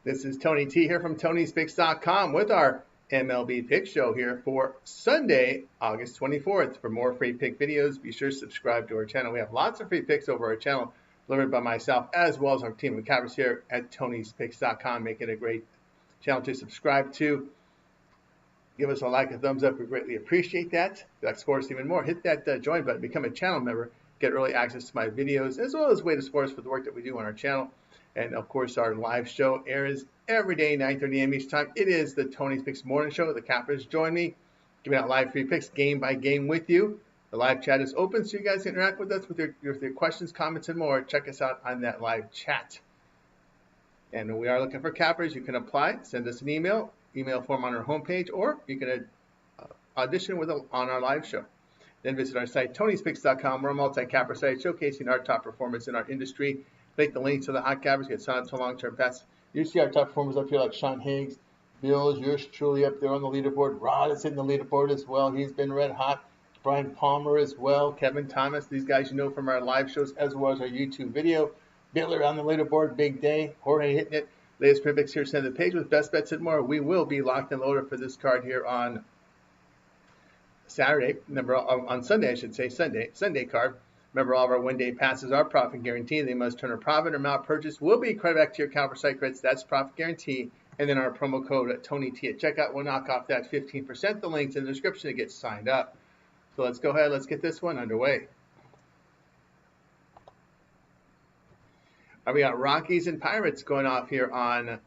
This is Tony T here from Tony'sPicks.com with our MLB Pick Show here for Sunday, August 24th. For more free pick videos, be sure to subscribe to our channel. We have lots of free picks over our channel delivered by myself as well as our team of cappers here at Tony'sPicks.com. Make it a great channel to subscribe to. Give us a like, a thumbs up. We greatly appreciate that. If you'd like to support us even more, hit that join button, become a channel member, get early access to my videos, as well as way to support us for the work that we do on our channel. And of course, our live show airs every day, 9:30 a.m. each time. It is the Tony's Picks Morning Show. The cappers join me, giving out live free picks game by game with you. The live chat is open, so you guys can interact with us with your questions, comments, and more. Check us out on that live chat. And we are looking for cappers. You can apply. Send us an email form on our homepage, or you can audition on our live show. Then visit our site, Tony'sPicks.com. We're a multi-capper site showcasing our top performers in our industry. Click the links to the hot cappers, get signed up to long-term bets. You see our top performers up here like Sean Higgs, Bills, yours truly up there on the leaderboard. Rod is hitting the leaderboard as well. He's been red hot. Brian Palmer as well. Kevin Thomas. These guys you know from our live shows as well as our YouTube video. Baylor on the leaderboard. Big day. Jorge hitting it. Latest print picks here. Send the page with best bets and more. We will be locked and loaded for this card here on Saturday. Remember, on Sunday, I should say. Sunday card. Remember, all of our one-day passes are profit guarantee. They must turn a profit or amount purchase will be credited back to your account for site credits. That's profit guarantee. And then our promo code at TonyT at checkout will knock off that 15%. The link's in the description to get signed up. So let's go ahead. Let's get this one underway. We got Rockies and Pirates going off here on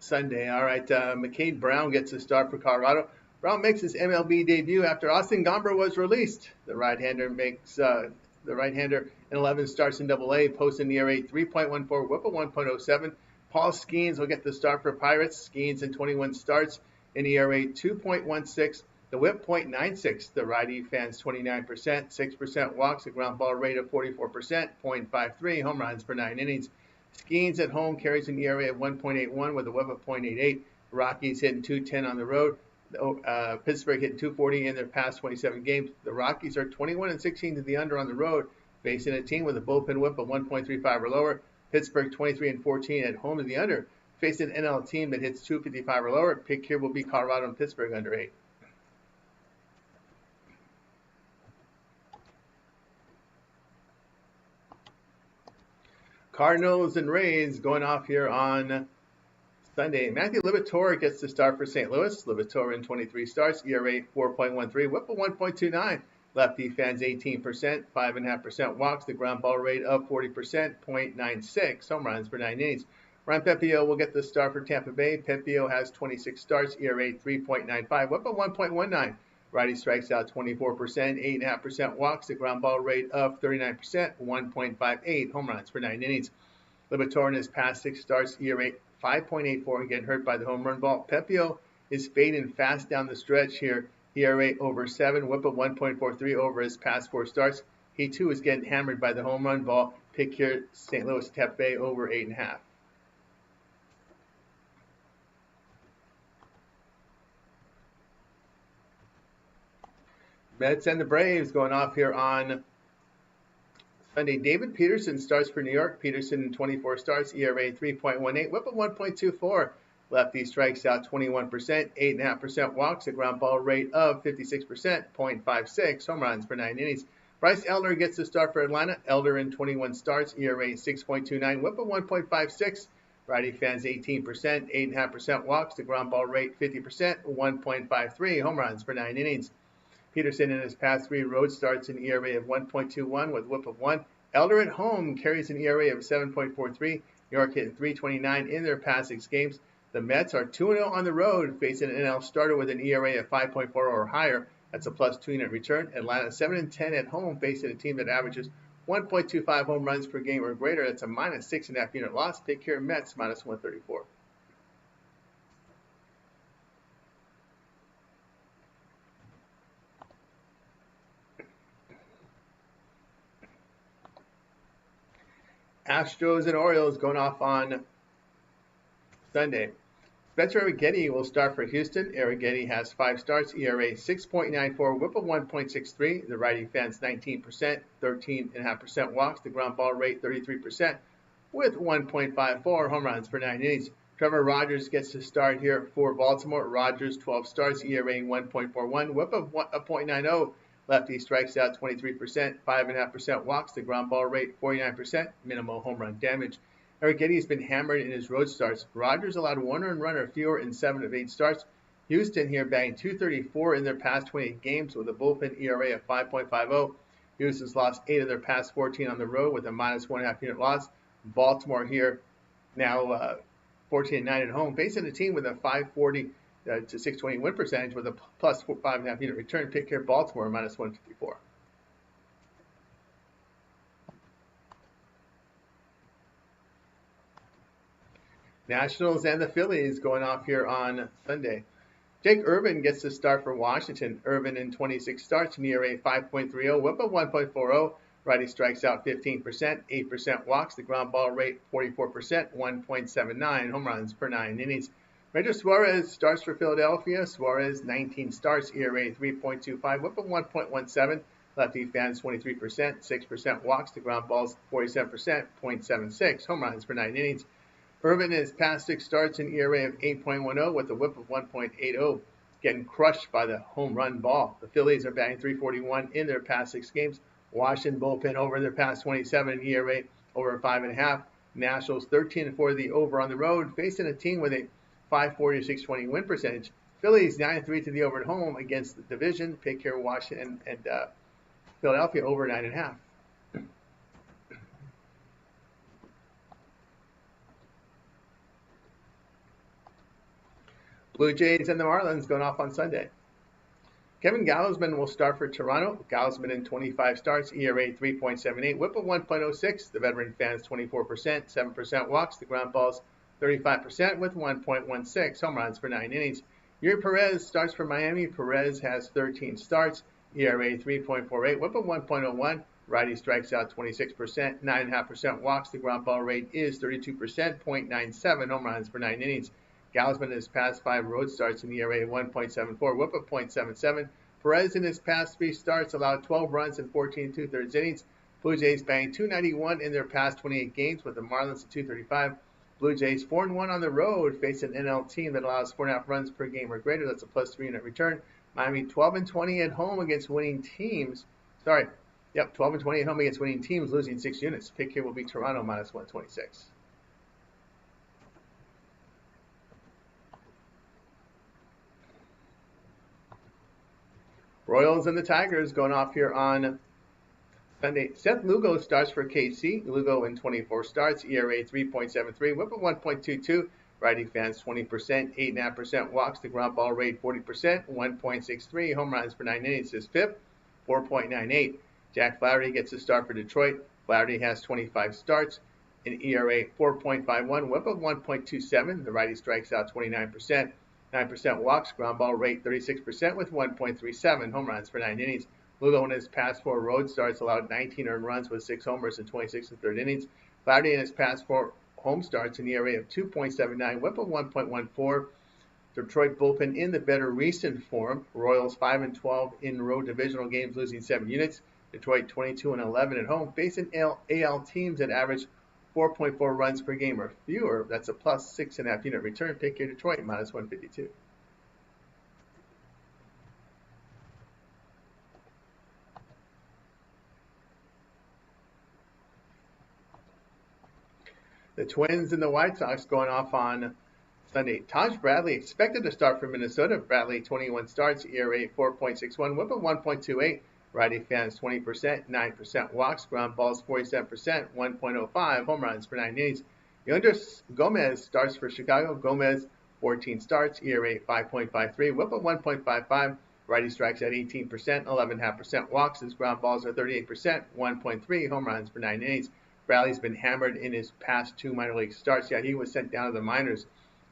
Sunday. All right, McCade Brown gets a start for Colorado. Brown makes his MLB debut after Austin Gomber was released. The right-hander in 11 starts in Double-A, posting the ERA 3.14, WHIP of 1.07. Paul Skeens will get the start for Pirates. Skeens in 21 starts in ERA 2.16, the WHIP 0.96. The righty fans 29%, 6% walks, a ground ball rate of 44%, 0.53 home runs per 9 innings. Skeens at home carries an ERA of 1.81 with a WHIP of 0.88. Rockies hitting 210 on the road. Pittsburgh hitting 240 in their past 27 games. The Rockies are 21-16 to the under on the road, facing a team with a bullpen WHIP of 1.35 or lower. Pittsburgh 23-14 at home to the under, facing an NL team that hits 255 or lower. Pick here will be Colorado and Pittsburgh under 8. Cardinals and Rays going off here on Sunday. Matthew Liberatore gets the start for St. Louis. Liberatore in 23 starts, ERA 4.13, WHIP of 1.29. Lefty fans 18%, 5.5% walks, the ground ball rate of 40%, 0.96 home runs per 9 innings. Ryan Pepiot will get the start for Tampa Bay. Pepiot has 26 starts, ERA 3.95, WHIP of 1.19. Righty strikes out 24%, 8.5% walks, the ground ball rate of 39%, 1.58 home runs per 9 innings. Liberatore in his past 6 starts, ERA 5.84 and getting hurt by the home run ball. Pepiot is fading fast down the stretch here. ERA over 7, WHIP of 1.43 over his past 4 starts. He too is getting hammered by the home run ball. Pick here, St. Louis Tampa Bay over 8.5. Mets and the Braves going off here on Sunday. David Peterson starts for New York. Peterson in 24 starts, ERA 3.18, WHIP of 1.24. Lefty strikes out 21%, 8.5% walks, a ground ball rate of 56%, 0.56 home runs per 9 innings. Bryce Elder gets the start for Atlanta. Elder in 21 starts, ERA 6.29, WHIP of 1.56. Righty fans 18%, 8.5% walks, the ground ball rate 50%, 1.53 home runs per 9 innings. Peterson in his past 3 road starts an ERA of 1.21 with WHIP of 1. Elder at home carries an ERA of 7.43. New York hitting 329 in their past 6 games. The Mets are 2-0 on the road, facing an NL starter with an ERA of 5.4 or higher. That's a plus 2 unit return. Atlanta 7-10 at home, facing a team that averages 1.25 home runs per game or greater. That's a minus 6.5 unit loss. Pick here, Mets minus 134. Astros and Orioles going off on Sunday. Spencer Arrighetti will start for Houston. Arrighetti has 5 starts, ERA 6.94, WHIP of 1.63. The righty fans 19%, 13.5% walks. The ground ball rate 33%, with 1.54 home runs per 9 innings. Trevor Rogers gets to start here for Baltimore. Rogers, 12 starts, ERA 1.41, whip of .90. Lefty strikes out 23%, 5.5% walks, the ground ball rate 49%, minimal home run damage. Eric Getty's been hammered in his road starts. Rogers allowed 1 earned run or fewer in 7 of 8 starts. Houston here batting .234 in their past 28 games with a bullpen ERA of 5.50. Houston's lost 8 of their past 14 on the road with a minus 1.5 unit loss. Baltimore here now 14-9 at home, facing a team with a 540 to 620 win percentage with a plus 5.5 unit return. Pick here Baltimore minus 154. Nationals and the Phillies going off here on Sunday. Jake Irvin gets the start for Washington. Irvin in 26 starts, an ERA 5.30, whip of 1.40. Righty strikes out 15%, 8% walks, the ground ball rate 44%, 1.79 home runs per 9 innings. Ranger Suarez starts for Philadelphia. Suarez 19 starts, ERA 3.25, whip of 1.17. Lefty fans 23%, 6% walks, the ground balls 47%, 0.76 home runs per 9 innings. Irvin in his past 6 starts, an ERA of 8.10 with a whip of 1.80, getting crushed by the home run ball. The Phillies are batting .341 in their past 6 games. Washington bullpen over their past 27, an ERA over 5.5. Nationals 13-4 the over on the road, facing a team with a 540 to 620 win percentage. Phillies 9-3 to the over at home against the division. Pick here Washington and Philadelphia over 9.5. Blue Jays and the Marlins going off on Sunday. Kevin Gausman will start for Toronto. Gausman in 25 starts, ERA 3.78, whip of 1.06. The veteran fans 24%, 7% walks. The ground balls 35% with 1.16 home runs for 9 innings. Yuri Perez starts for Miami. Perez has 13 starts, ERA 3.48, whip of 1.01. Righty strikes out 26%, 9.5% walks. The ground ball rate is 32%, 0.97 home runs for 9 innings. Gausman in his past 5 road starts in the ERA of 1.74, whip of 0.77. Perez in his past 3 starts allowed 12 runs in 14 2/3 innings. Blue Jays banged .291 in their past 28 games with the Marlins at .235. Blue Jays 4-1 on the road, face an NL team that allows 4.5 runs per game or greater. That's a plus 3 unit return. Miami 12-20 at home against winning teams. 12-20 at home against winning teams, losing 6 units. Pick here will be Toronto minus 126. Royals and the Tigers going off here on Sunday. Seth Lugo starts for KC. Lugo in 24 starts, ERA 3.73, whip of 1.22. Righty fans 20%, 8.5% walks. The ground ball rate 40%, 1.63 home runs per 9 innings. His fifth, 4.98. Jack Flaherty gets a start for Detroit. Flaherty has 25 starts, an ERA 4.51, whip of 1.27. The righty strikes out 29%. 9% walks, ground ball rate 36% with 1.37 home runs for 9 innings. Lugo in his past 4 road starts allowed 19 earned runs with 6 homers in 26 1/3 innings. Flaherty in his past 4 home starts an ERA of 2.79, whip of 1.14. Detroit bullpen in the better recent form. Royals 5-12 in road divisional games, losing 7 units. Detroit 22-11 at home, facing AL teams that average 4.4 runs per game or fewer. That's a plus 6.5 unit return. Pick here Detroit minus 152. The Twins and the White Sox going off on Sunday. Taj Bradley expected to start for Minnesota. Bradley 21 starts, ERA 4.61, whip of 1.28. Righty fans 20%, 9% walks, ground balls 47%, 1.05 home runs per 9 innings. Yonder Gomez starts for Chicago. Gomez 14 starts, ERA 5.53, whip of 1.55. Righty strikes at 18%, 11.5% walks. His ground balls are 38%, 1.3 home runs per 9 innings. Bradley's been hammered in his past 2 minor league starts. Yeah, he was sent down to the minors.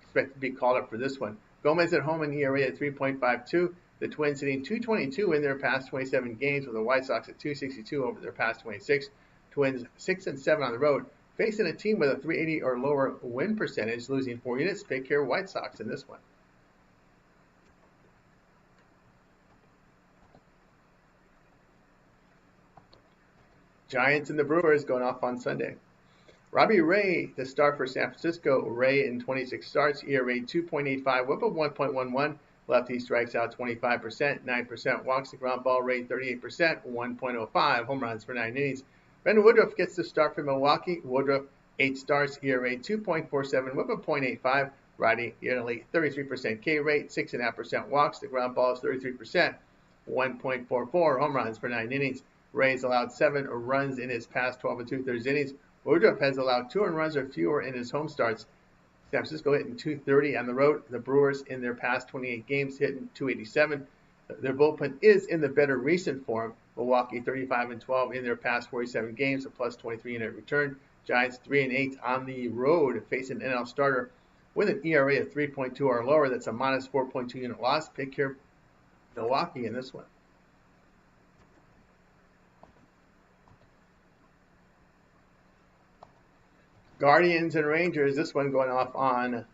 Expected to be called up for this one. Gomez at home in ERA at 3.52. The Twins hitting .222 in their past 27 games, with the White Sox at .262 over their past 26. Twins 6-7 on the road, facing a team with a .380 or lower win percentage, losing 4 units. Pick here White Sox in this one. Giants and the Brewers going off on Sunday. Robbie Ray, the star for San Francisco. Ray in 26 starts, ERA 2.85, whip of 1.11. Lefty strikes out 25%, 9% walks, the ground ball rate 38%, 1.05. Home runs for 9 innings. Brandon Woodruff gets the start for Milwaukee. Woodruff, 8 starts, ERA 2.47, whip of 0.85. Righty, nearly 33% K rate, 6.5% walks, the ground ball is 33%, 1.44. Home runs for 9 innings. Ray's allowed 7 runs in his past 12 and 2/3 innings. Woodruff has allowed 2 earned runs or fewer in his home starts. San Francisco hitting 230 on the road. The Brewers in their past 28 games hitting 287. Their bullpen is in the better recent form. Milwaukee 35 and 12 in their past 47 games, a plus 23 unit return. Giants 3 and 8 on the road, facing an NL starter with an ERA of 3.2 or lower. That's a minus 4.2 unit loss. Pick here Milwaukee in this one. Guardians and Rangers, this one going off on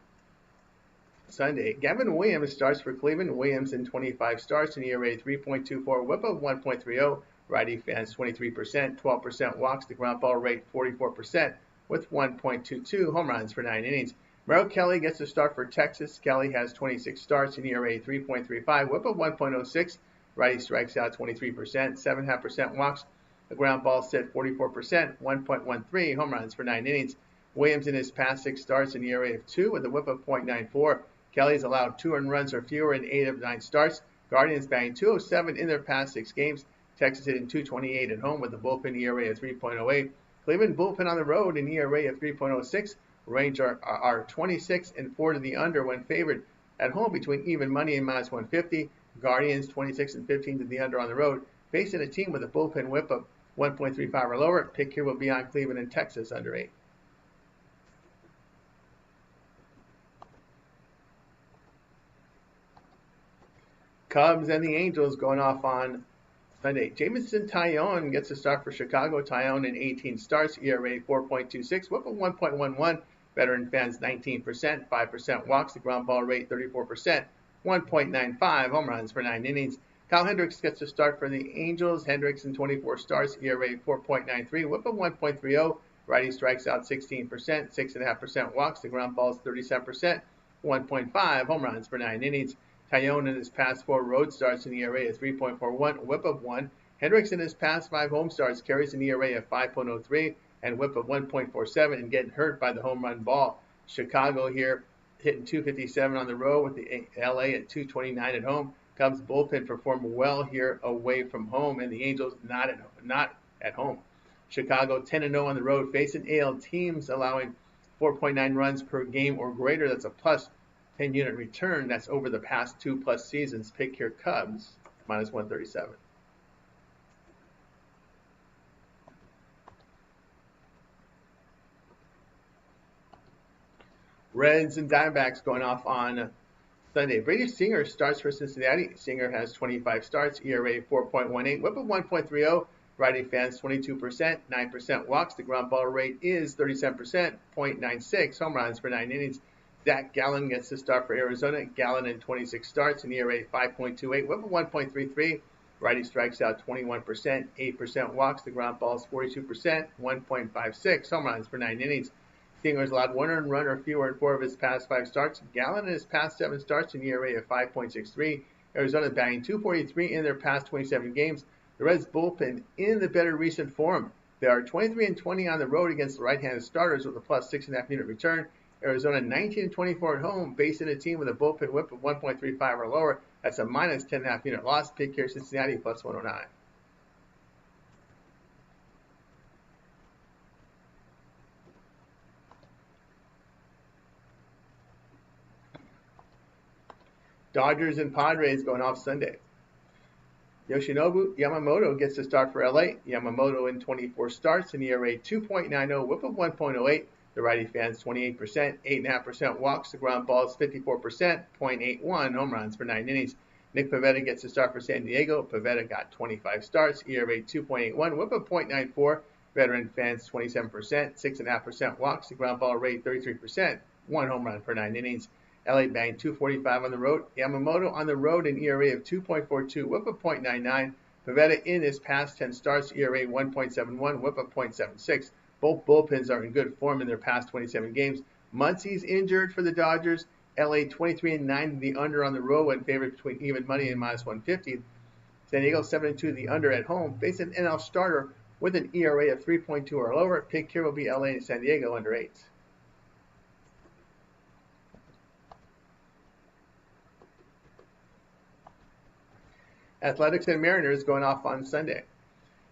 Sunday. Gavin Williams starts for Cleveland. Williams in 25 starts, an ERA 3.24, whip of 1.30. Righty fans 23%, 12% walks, the ground ball rate 44% with 1.22 home runs for 9 innings. Merrill Kelly gets a start for Texas. Kelly has 26 starts, an ERA 3.35, whip of 1.06. Righty strikes out 23%, 7.5% walks, the ground ball set 44%, 1.13 home runs for 9 innings. Williams in his past 6 starts, an ERA of 2 with a whip of 0.94. Kelly's allowed 2 earned runs or fewer in 8 of 9 starts. Guardians batting 207 in their past 6 games. Texas hitting 228 at home with a bullpen ERA of 3.08. Cleveland bullpen on the road, an ERA of 3.06. Rangers are 26 and 4 to the under when favored at home between even money and minus 150. Guardians 26 and 15 to the under on the road, facing a team with a bullpen whip of 1.35 or lower. Pick here will be on Cleveland and Texas under 8. Cubs and the Angels going off on Sunday. Jameson Taillon gets a start for Chicago. Taillon in 18 starts, ERA 4.26, whip of 1.11. Veteran fans 19%, 5% walks, the ground ball rate 34%, 1.95 home runs for 9 innings. Kyle Hendricks gets a start for the Angels. Hendricks in 24 starts, ERA 4.93, whip of 1.30. Righty strikes out 16%, 6.5% walks, the ground ball is 37%, 1.5 home runs for 9 innings. Taillon in his past 4 road starts in ERA of 3.41, whip of 1. Hendricks in his past 5 home starts carries an ERA of 5.03 and whip of 1.47 and getting hurt by the home run ball. Chicago here hitting 257 on the road with the LA at 229 at home. Cubs bullpen performed well here away from home, and the Angels not at home. Chicago 10-0 on the road, facing AL teams allowing 4.9 runs per game or greater. That's a plus 10 unit return. That's over the past 2+ seasons. Pick here Cubs minus 137. Reds and Diamondbacks going off on Sunday. Brady Singer starts for Cincinnati. Singer has 25 starts, ERA 4.18, whip of 1.30. Righty fans 22%, 9% walks. The ground ball rate is 37%, 0.96 home runs for 9 innings. Zach Gallen gets the start for Arizona. Gallen in 26 starts, an ERA 5.28, whip of 1.33. Righty strikes out 21%, 8% walks. The ground ball is 42%, 1.56 home runs for 9 innings. Singer's allowed 1 earned run or fewer in 4 of his past 5 starts. Gallen in his past 7 starts, an ERA of 5.63. Arizona batting 243 in their past 27 games. The Reds bullpen in the better recent form. They are 23 and 20 on the road against the right-handed starters with a plus 6.5 unit return. Arizona 19 and 24 at home, facing a team with a bullpen whip of 1.35 or lower. That's a minus 10.5 unit loss. Pick here Cincinnati plus 109. Dodgers and Padres going off Sunday. Yoshinobu Yamamoto gets the start for LA. Yamamoto in 24 starts, an ERA 2.90, whip of 1.08. The righty fans 28%, 8.5% walks. The ground ball is 54%, 0.81 home runs for 9 innings. Nick Pivetta gets the start for San Diego. Pivetta got 25 starts, ERA 2.81, whip of 0.94. Veteran fans 27%, 6.5% walks. The ground ball rate 33%, 1 home run for 9 innings. LA banged 245 on the road. Yamamoto on the road, an ERA of 2.42, whip of 0.99. Pivetta in his past 10 starts, ERA 1.71, whip of 0.76. Both bullpens are in good form in their past 27 games. Muncie's injured for the Dodgers. LA 23-9 the under on the road when favored between even money and -150. San Diego 7-2 the under at home. Face an NL starter with an ERA of 3.2 or lower. Pick here will be LA and San Diego under 8. Athletics and Mariners going off on Sunday.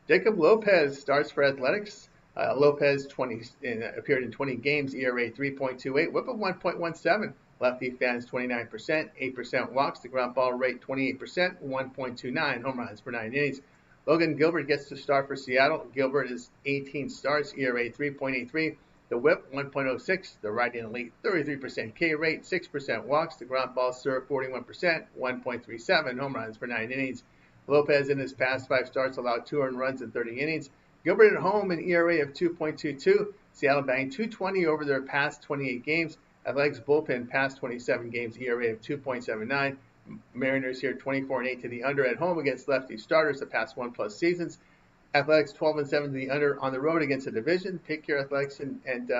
Jacob Lopez starts for Athletics. Lopez appeared in 20 games, ERA 3.28, whip of 1.17. Lefty fans 29%, 8% walks. The ground ball rate 28%, 1.29 home runs per 9 innings. Logan Gilbert gets to start for Seattle. Gilbert is 18 starts, ERA 3.83. The whip 1.06. The right-hand elite 33% K rate, 6% walks. The ground ball served 41%, 1.37 home runs per 9 innings. Lopez in his past 5 starts allowed 2 earned runs in 30 innings. Gilbert at home an ERA of 2.22. Seattle banged 220 over their past 28 games. Athletics bullpen past 27 games, ERA of 2.79. Mariners here 24-8 to the under at home against lefty starters the past 1+ seasons. Athletics 12-7 to the under on the road against the division. Pick your Athletics and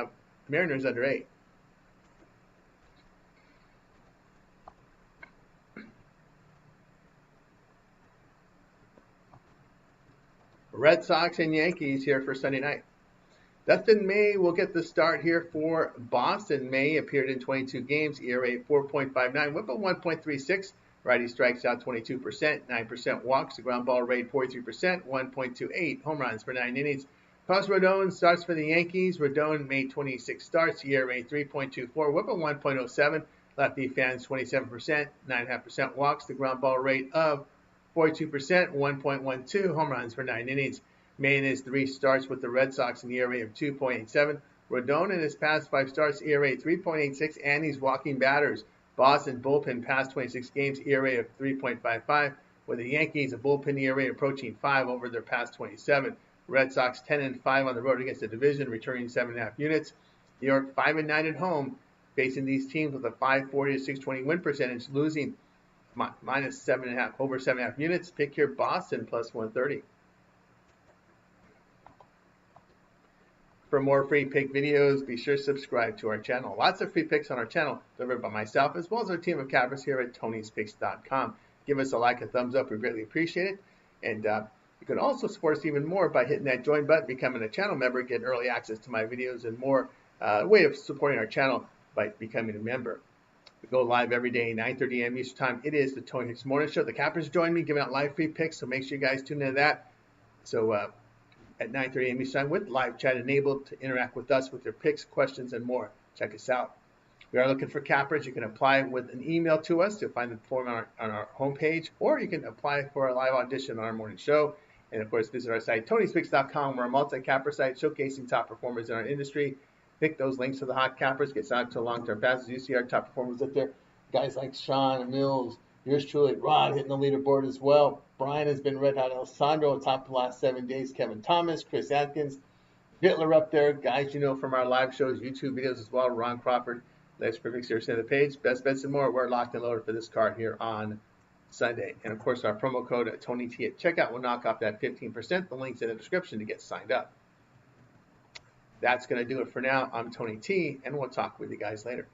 Mariners under 8. Red Sox and Yankees here for Sunday night. Dustin May will get the start here for Boston. May appeared in 22 games, ERA 4.59, whip of 1.36. Righty strikes out 22%, 9% walks. The ground ball rate 43%, 1.28 home runs per 9 innings. Carlos Rodon starts for the Yankees. Rodon made 26 starts, ERA 3.24, whip of 1.07. Lefty fans 27%, 9.5% walks. The ground ball rate of 42%, 1.12 home runs per 9 innings. May in his 3 starts with the Red Sox an ERA of 2.87. Rodon in his past 5 starts, ERA 3.86, and he's walking batters. Boston bullpen past 26 games, ERA of 3.55. With the Yankees, a bullpen ERA approaching 5 over their past 27. Red Sox 10-5 on the road against the division, returning 7.5 units. New York 5-9 at home, facing these teams with a 540 to 620 win percentage, losing minus 7.5 over 7.5 units. Pick here Boston plus 130. For more free pick videos, be sure to subscribe to our channel. Lots of free picks on our channel delivered by myself as well as our team of cappers here at Tony'sPicks.com. Give us a like, a thumbs up, we greatly appreciate it. And you can also support us even more by hitting that join button, becoming a channel member, get early access to my videos, and more way of supporting our channel by becoming a member. We go live every day, 9:30 a.m. Eastern Time. It is the Tony Hicks Morning Show. The cappers join me, giving out live free picks, so make sure you guys tune into that. So at 9:30 a.m. Eastern Time with live chat enabled to interact with us with your picks, questions, and more. Check us out. We are looking for cappers. You can apply with an email to us. You'll find the form on our homepage, or you can apply for a live audition on our morning show. And of course, visit our site, Tony'sPicks.com. We're a multi-capper site showcasing top performers in our industry. Pick those links to the hot cappers, get signed up to long-term passes. You see our top performers up there. Guys like Sean, Mills, yours truly, Rod hitting the leaderboard as well. Brian has been red hot. Alessandro top the last 7 days. Kevin Thomas, Chris Atkins, Hitler up there. Guys you know from our live shows, YouTube videos as well. Ron Crawford, Let's Perfect here, center of the page. Best bets and more. We're locked and loaded for this card here on Sunday. And of course, our promo code at TonyT at checkout will knock off that 15%. The link's in the description to get signed up. That's going to do it for now. I'm Tony T, and we'll talk with you guys later.